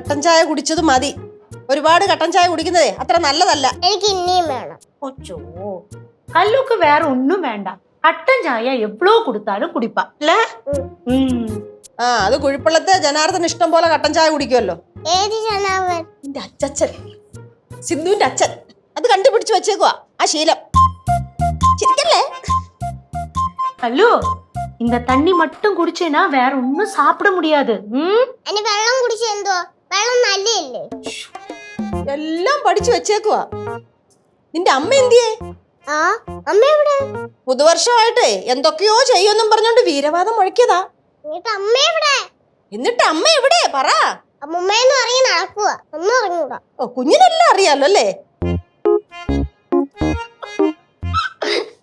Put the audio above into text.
കട്ടൻ ചായ കുടിച്ചത് മതി. ഒരുപാട് കട്ടൻ ചായ കുടിക്കുന്നതേ അത്ര നല്ലതല്ല. എനിക്ക് ഇനിയും വേണം. ഒച്ചോ കല്ലുക്ക് വേറെ ഒന്നും വേണ്ട. കട്ടൻ ചായ എவ்வளோ കൊടുത്താലും കുടിപ്പാ അല്ലേ? അത് കുഴിപ്പള്ളത്തെ ജനാർദ്ദൻ ഇഷ്ടം പോലെ കട്ടൻ ചായ കുടിക്കുമല്ലോ. ഏത് ജനാർദ്ദൻ? എന്റെ അച്ഛൻ, സിന്ധുവിന്റെ അച്ഛൻ. അത് കണ്ടുപിടിച്ച് വെച്ചേക്കുവാ ആ ശീലം. ചിരിക്കല്ലേ? கல்லு இந்த தண்ணி மட்டும் குடிச்சேனா வேற ஒண்ணும் சாப்பிட முடியாது. അനി വെള്ളം കുടിച്ച എന്തോ? വെള്ളം നല്ലയല്ലേ? എല്ലാം പഠിച്ചു വെച്ചേക്കുവാ. നിന്റെ അമ്മ എന്തിയേ? അമ്മ എവിടെ? പുതുവർഷമായിട്ടേ എന്തൊക്കെയോ ചെയ്യുമെന്നും പറഞ്ഞോണ്ട് വീരവാദം മുഴക്കിയതാ. എന്നിട്ട് അമ്മ എവിടെ പറ. അമ്മൂമ്മയെന്ന് അറിയാൻ നടക്കുക. ഒന്നും അറിഞ്ഞൂടാ. കുഞ്ഞിനെല്ലാം അറിയാലോ അല്ലേ?